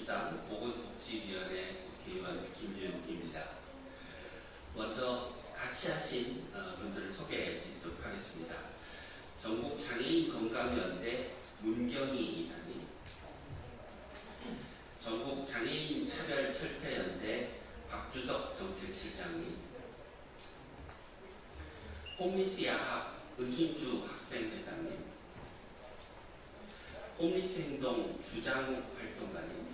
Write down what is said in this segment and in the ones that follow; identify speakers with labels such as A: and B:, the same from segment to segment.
A: 더불어민주당 보건복지위원회 국회의원 김윤기입니다. 먼저 같이 하신 분들을 소개해 드리도록 하겠습니다. 전국장애인건강연대 문경희 이사님, 전국장애인차별철폐연대 박주석 정책실장님, 홈리스야학 은hin주 학생회장님, 홈리스행동 주장욱 활동가님,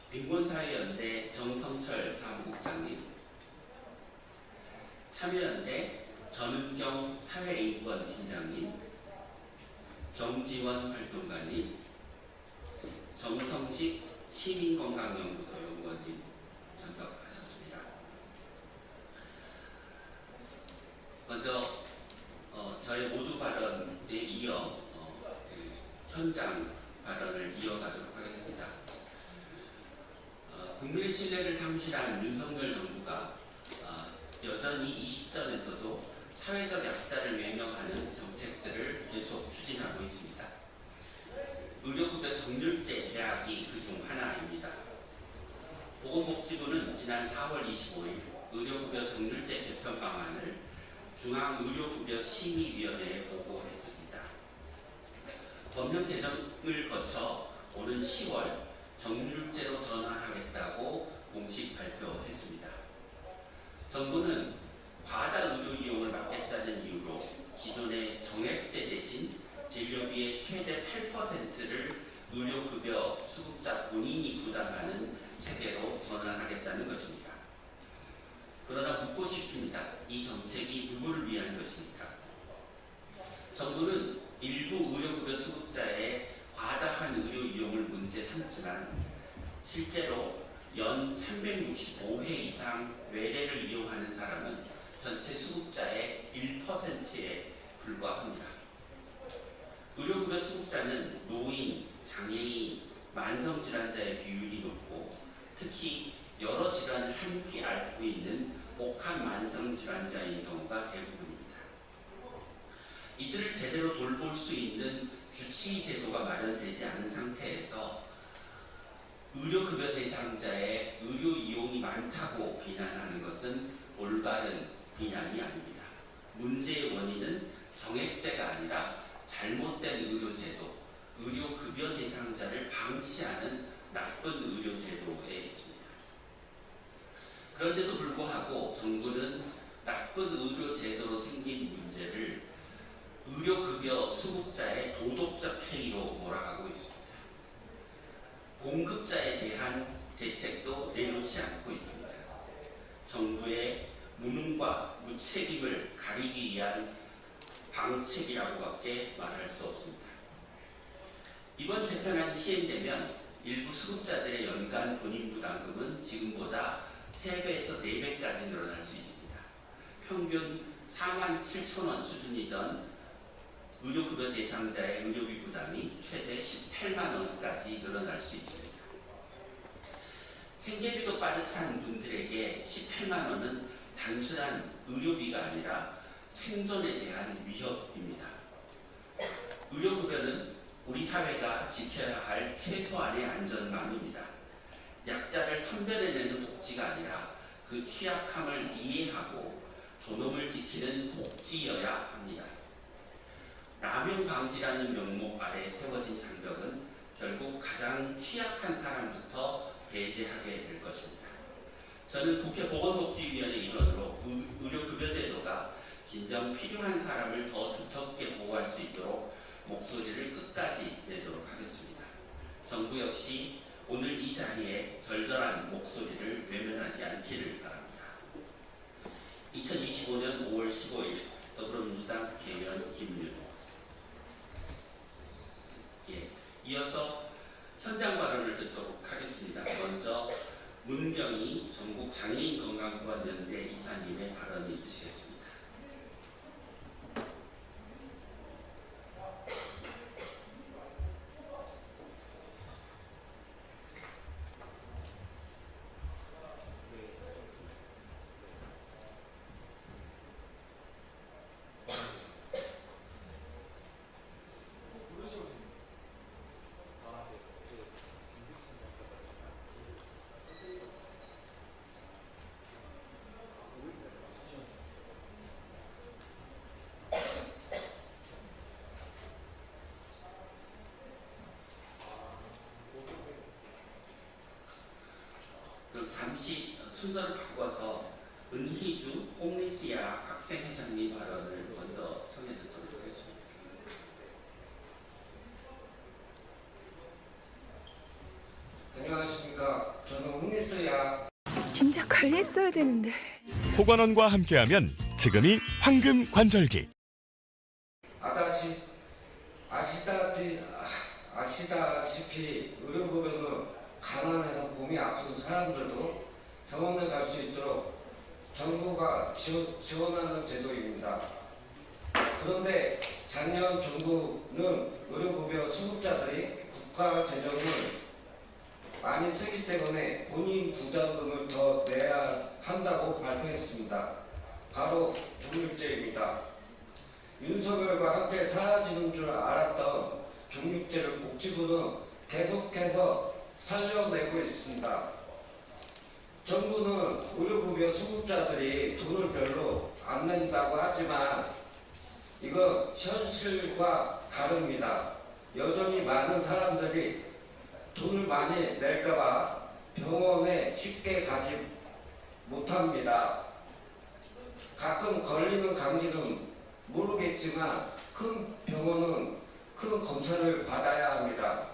A: 빈곤사회연대 정성철 사무국장님, 참여연대 전은경 사회인권팀장님, 정지원 활동가님, 정성식 시민건강연구소 연구원님 참석하셨습니다. 먼저 저의 모두 발언에 이어 현장 발언을 이어가도록 하겠습니다. 국민의 신뢰를 상실한 윤석열 정부가 여전히 이 시점에서도 사회적 약자를 외면하는 정책들을 계속 추진하고 있습니다. 의료급여 정률제 계약이 그중 하나입니다. 보건복지부는 지난 4월 25일 의료급여 정률제 개편 방안을 중앙의료급여심의위원회에 보고했습니다. 법령 개정을 거쳐 오는 10월 정률제로 전환하겠다고 공식 발표했습니다. 정부는 과다 의료 이용을 막겠다는 이유로 기존의 정액제 대신 진료비의 최대 8%를 의료급여 수급자 본인이 부담하는 체계로 전환하겠다는 것입니다. 그러나 묻고 싶습니다. 이 정책이 누구를 위한 것입니까? 정부는 일부 의료급여 수급자의 과다한 의료 이용을 문제 삼지만 실제로 연 365회 이상 외래를 이용하는 사람은 전체 수급자의 1%에 불과합니다. 의료급여 수급자는 노인, 장애인, 만성질환자의 비율이 높고 특히 여러 질환을 함께 앓고 있는 복합 만성질환자인 경우가 대부분입니다. 이들을 제대로 돌볼 수 있는 주치의 제도가 마련되지 않은 상태에서 의료급여 대상자의 의료 이용이 많다고 비난하는 것은 올바른 비난이 아닙니다. 문제의 원인은 정액제가 아니라 잘못된 의료제도, 의료급여 대상자를 방치하는 나쁜 의료제도에 있습니다. 그런데도 불구하고 정부는 나쁜 의료제도로 생긴 문제를 의료급여 수급자의 도덕적 해이로 몰아가고 있습니다. 공급자에 대한 대책도 내놓지 않고 있습니다. 정부의 무능과 무책임을 가리기 위한 방책이라고밖에 말할 수 없습니다. 이번 개편안이 시행되면 일부 수급자들의 연간 본인부담금은 지금보다 3배에서 4배까지 늘어날 수 있습니다. 평균 47,000원 수준이던 의료급여 대상자의 의료비 부담이 최대 18만 원까지 늘어날 수 있습니다. 생계비도 빠듯한 분들에게 18만 원은 단순한 의료비가 아니라 생존에 대한 위협입니다. 의료급여는 우리 사회가 지켜야 할 최소한의 안전망입니다. 약자를 선별해내는 복지가 아니라 그 취약함을 이해하고 존엄을 지키는 복지여야 합니다. 남용 방지라는 명목 아래 세워진 장벽은 결국 가장 취약한 사람부터 배제하게 될 것입니다. 저는 국회 보건복지위원회 일원으로 의료급여제도가 진정 필요한 사람을 더 두텁게 보호할 수 있도록 목소리를 끝까지 내도록 하겠습니다. 정부 역시 오늘 이 자리에 절절한 목소리를 외면하지 않기를 바랍니다. 2025년 5월 15일 더불어민주당 국회의원 김윤. 이어서 현장 발언을 듣도록 하겠습니다. 먼저 문경희 전국장애인건강보안연대 이사님의 발언이 있으시겠습니다. 순서를 바꿔서 은희주 홈리스야 학생회장님 발언을 먼저 청해 듣도록 하겠습니다.
B: 안녕하십니까. 저는 홈리스야.
C: 진짜 관리했어야 되는데.
D: 호관원과 함께하면 지금이 황금 관절기.
B: 아시다시피 의료급여는 가난해서 몸이 아픈 사람들도 병원에 갈 수 있도록 정부가 지원하는 제도입니다. 그런데 작년 정부는 의료급여 수급자들이 국가 재정을 많이 쓰기 때문에 본인 부담금을 더 내야 한다고 발표했습니다. 바로 종육제입니다. 윤석열과 함께 사라지는 줄 알았던 종육제를 복지부는 계속해서 살려내고 있습니다. 정부는 의료급여 수급자들이 돈을 별로 안 낸다고 하지만 이건 현실과 다릅니다. 여전히 많은 사람들이 돈을 많이 낼까봐 병원에 쉽게 가지 못합니다. 가끔 걸리는 감기는 모르겠지만 큰 병원은 큰 검사를 받아야 합니다.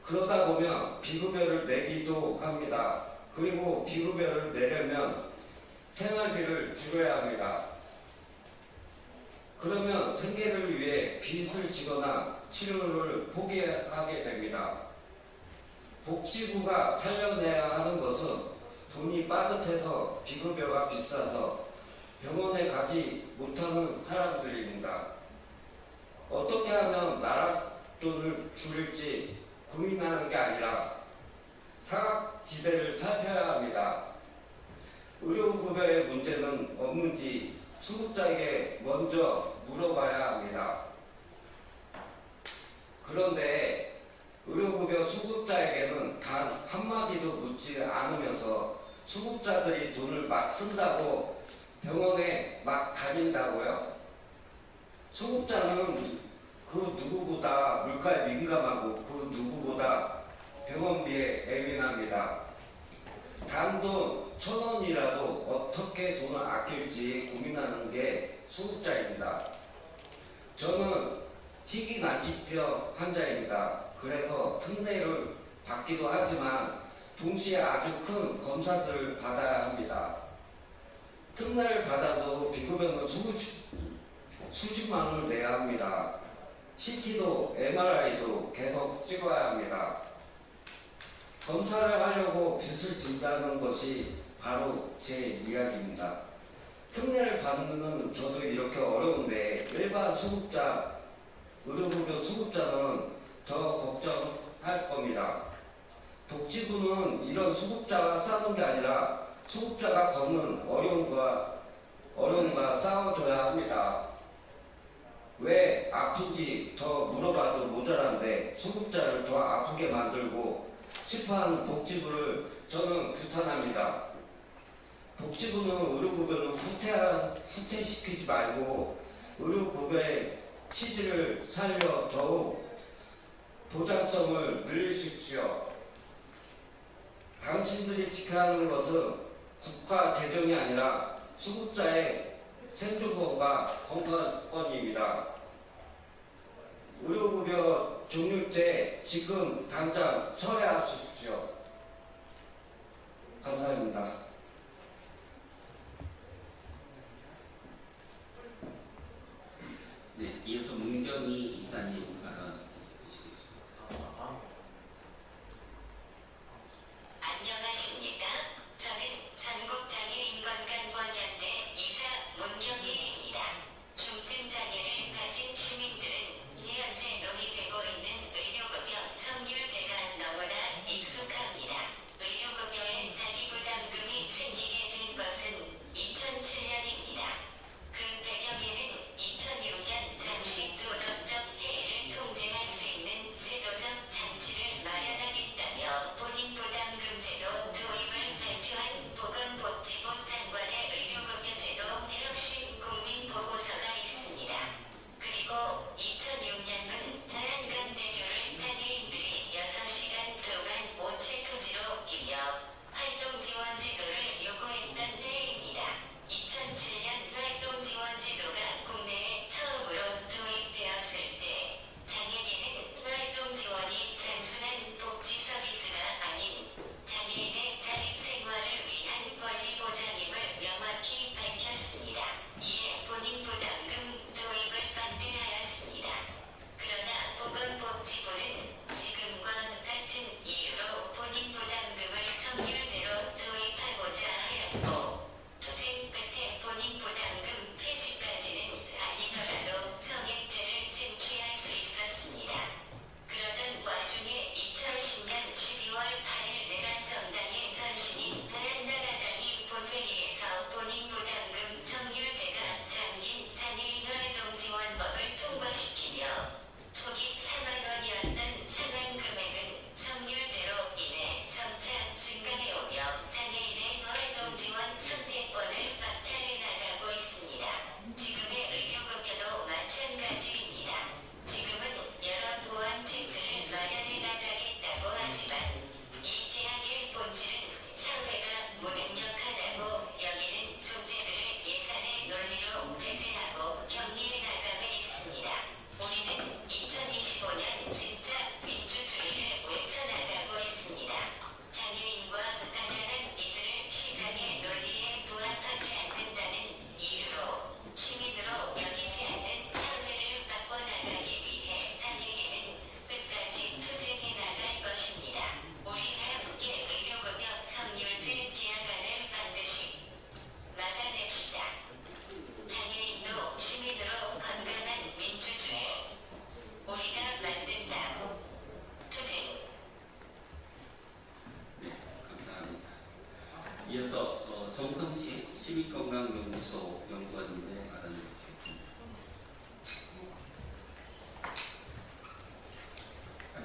B: 그러다 보면 비급여를 내기도 합니다. 그리고 비급여를 내려면 생활비를 줄여야 합니다. 그러면 생계를 위해 빚을 지거나 치료를 포기하게 됩니다. 복지부가 살려내야 하는 것은 돈이 빠듯해서 비급여가 비싸서 병원에 가지 못하는 사람들입니다. 어떻게 하면 나라 돈을 줄일지 고민하는 게 아니라 사각지대를 살펴야 합니다. 의료급여의 문제는 없는지 수급자에게 먼저 물어봐야 합니다. 그런데 의료급여 수급자에게는 단 한마디도 묻지 않으면서 수급자들이 돈을 막 쓴다고 병원에 막 다닌다고요? 수급자는 그 누구보다 물가에 민감하고 그 누구보다 병원비에 예민합니다. 단돈 1,000원이라도 어떻게 돈을 아낄지 고민하는 게 수급자입니다. 저는 희귀난치병 환자입니다. 그래서 특례를 받기도 하지만 동시에 아주 큰 검사들을 받아야 합니다. 특례를 받아도 비급여는 수십만 원을 내야 합니다. CT도 MRI도 계속 찍어야 합니다. 검사를 하려고 빚을 진다는 것이 바로 제 이야기입니다. 특례를 받는 저도 이렇게 어려운데 일반 수급자, 의료급여 수급자는 더 걱정할 겁니다. 복지부는 이런 수급자가 싸우는 게 아니라 수급자가 겪는 어려움과 싸워줘야 합니다. 왜 아픈지 더 물어봐도 모자란데 수급자를 더 아프게 만들고 싶어하는 복지부를 저는 규탄합니다. 복지부는 의료급여를 후퇴시키지 말고 의료급여의 취지를 살려 더욱 보장성을 늘리십시오. 당신들이 지켜야 하는 것은 국가 재정이 아니라 수급자의 생존권과 건강권입니다. 의료급여 종육제 지금 당장 철회하십시오. 감사합니다.
A: 네, 이어서 문경희 이사님 발언 있으시겠습니다.
E: 안녕하십니까? 저는 전국장애인건강원연대 이사 문경희입니다. 중증 장애를 가진 시민들은 현재 논의되고 있는 의료급여 성률제가 너무나 익숙합니다. 의료급여의 자기부담금이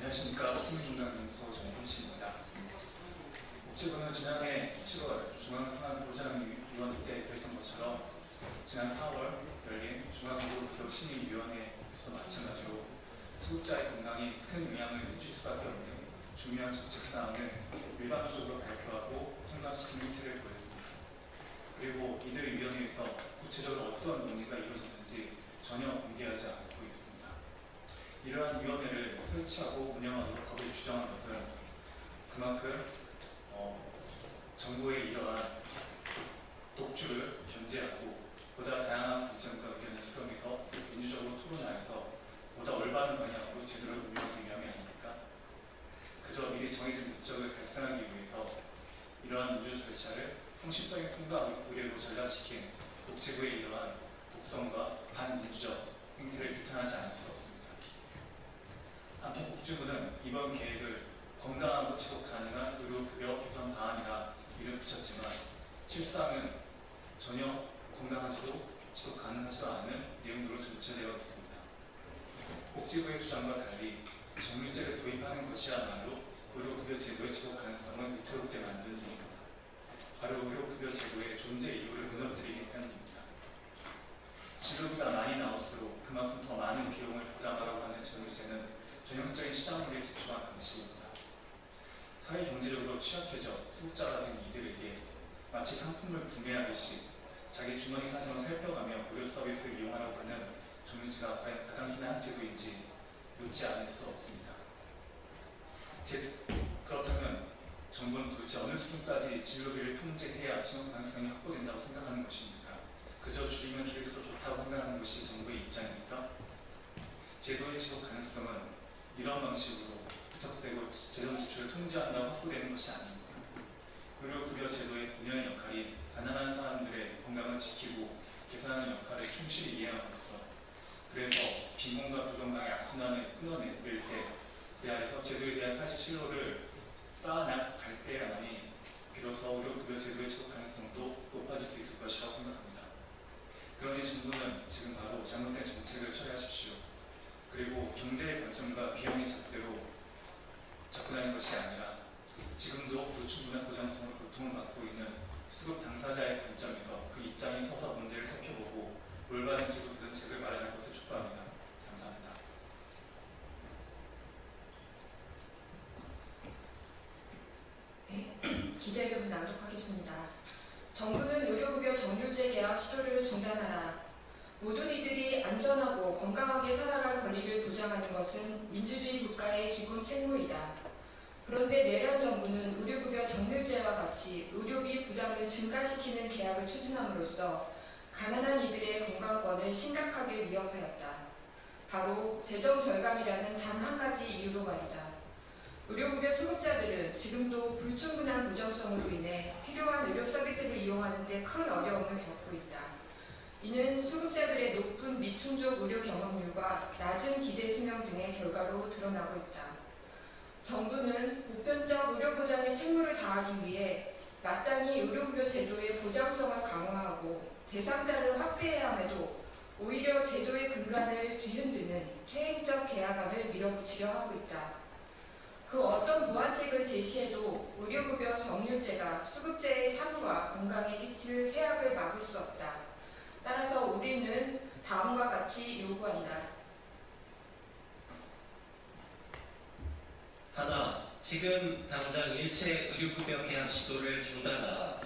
F: 안녕하십니까. 시민건강연구소 정순씨입니다. 복지부는 지난해 7월 중앙사안보장위원회 때 결정 것처럼 지난 4월 열린 중앙보건기록심의위원회에서도 마찬가지로 수급자의 건강에 큰 영향을 미칠 수밖에 없는 중요한 정책사항을 일반적으로 발표하고 통과시키는 형태를 보였습니다. 그리고 이들 위원회에서 구체적으로 어떤 논의가 이루어졌는지 전혀 공개하지 않고 있습니다. 이러한 위원회를 설치하고 운영하도록 법을 규정한 것은 그만큼 정부의 이러한 독주를 견제하고 보다 다양한 관점과 의견을 수렴해서 민주적으로 토론하여서 보다 올바른 방향으로 제대로 운영하기 위함이 아닙니까? 그저 미리 정해진 목적을 달성하기 위해서 이러한 민주 절차를 형식적인 통과 의뢰로 전락시킨 복지부의 이러한 독성과 반민주적 행태를 규탄하지 않을 수 없습니다. 한편 복지부는 이번 계획을 건강하고 지속 가능한 의료급여 개선 방안이라 이름 붙였지만 실상은 전혀 건강하지도 지속 가능하지도 않은 내용으로 전체되어 있습니다. 복지부의 주장과 달리 정률제를 도입하는 것이야말로 의료급여 제도의 지속 가능성을 위태롭게 만든 일입니다. 바로 의료급여 제도의 존재 이유를 무너뜨리기 때문입니다. 진료비가 많이 나올수록 그만큼 더 많은 비용을 부담하라고 하는 정률제는 전형적인 시장물에 기초한 방식입니다. 사회경제적으로 취약해져 수급자가 된 이들에게 마치 상품을 구매하듯이 자기 주머니 사정을 살펴가며 의료 서비스를 이용하라고 하는 정률제가 과연 가장 흔한 제도인지 묻지 않을 수 없습니다. 그렇다면 정부는 도대체 어느 수준까지 진료비를 통제해야 지속 가능성이 확보된다고 생각하는 것입니까? 그저 줄이면 줄일수록 좋다고 생각하는 것이 정부의 입장입니까? 제도의 지속 가능성은 이런 방식으로 부탁되고 재정 지출을 통제한다고 확보되는 것이 아닙니다. 의료급여 제도의 본연의 역할이 가난한 사람들의 건강을 지키고 개선하는 역할을 충실히 이행함으로써 그래서 빈곤과 불건강의 악순환을 끊어낼 때 그 안에서 제도에 대한 사실 신뢰를 쌓아나갈 때야만이 비로소 의료급여 제도의 지속 가능성도 높아질 수 있을 것이라고 생각합니다. 그러니 정부는 지금 바로 잘못된 정책을 처리하십시오. 그리고 경제의 관점과 비용의 잣대로 접근하는 것이 아니라 지금도 불충분한 보장성으로 고통을 받고 있는 수급 당사자의 관점에서 그 입장에 서서 문제를 살펴보고 올바른 제도 대책을 마련할 것을 촉구합니다. 감사합니다.
G: 기재료를 낭독하겠습니다. 정부는 의료급여 정률제 계약 시도를 중단하라. 모든 이들이 안전하고 건강하게 살아갈 권리를 보장하는 것은 민주주의 국가의 기본 책무이다. 그런데 내란 정부는 의료급여 정률제와 같이 의료비 부담을 증가시키는 계약을 추진함으로써 가난한 이들의 건강권을 심각하게 위협하였다. 바로 재정 절감이라는 단 한 가지 이유로 말이다. 의료급여 수급자들은 지금도 불충분한 보정성으로 인해 필요한 의료 서비스를 이용하는 데 큰 어려움을 겪고 있다. 이는 수급자들의 높은 미충족 의료 경험률과 낮은 기대 수명 등의 결과로 드러나고 있다. 정부는 보편적 의료보장의 책무를 다하기 위해 마땅히 의료급여 제도의 보장성을 강화하고 대상자를 확대해야 함에도 오히려 제도의 근간을 뒤흔드는 퇴행적 계약안을 밀어붙이려 하고 있다. 그 어떤 보완책을 제시해도 의료급여 정률제가 수급자의 삶과 건강에 끼칠 해악을 막을 수 없다. 따라서 우리는 다음과 같이 요구한다.
H: 하나, 지금 당장 일체 의료급여 계약 시도를 중단하라.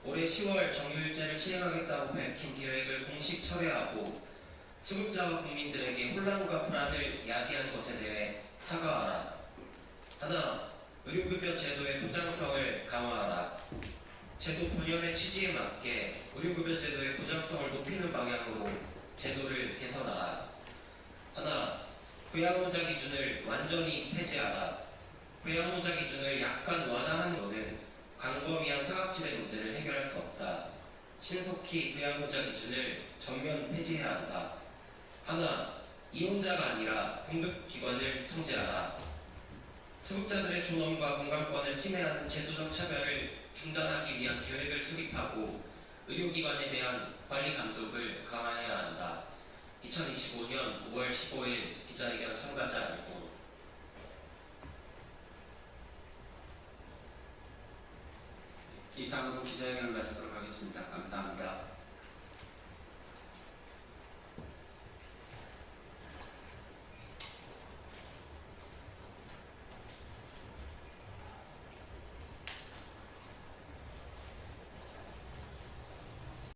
H: 올해 10월 정률제를 시행하겠다고 밝힌 계획을 공식 철회하고 수급자와 국민들에게 혼란과 불안을 야기한 것에 대해 사과하라. 하나, 의료급여 제도의 보장성을 강화하라. 제도 본연의 취지에 맞게 의료급여 제도의 보장성을 높이는 방향으로 제도를 개선하라. 하나, 부양호자 기준을 완전히 폐지하라. 부양호자 기준을 약간 완화하는 것은 광범위한 사각지대 문제를 해결할 수 없다. 신속히 부양호자 기준을 전면 폐지해야 한다. 하나, 이용자가 아니라 공급기관을 통제하라. 수급자들의 존엄과 건강권을 침해하는 제도적 차별을 중단하기 위한 계획을 수립하고 의료기관에 대한 관리 감독을 강화해야 한다. 2025년 5월 15일 기자회견 참가자 알고
A: 이상으로 기자회견을 마치도록 하겠습니다. 감사합니다.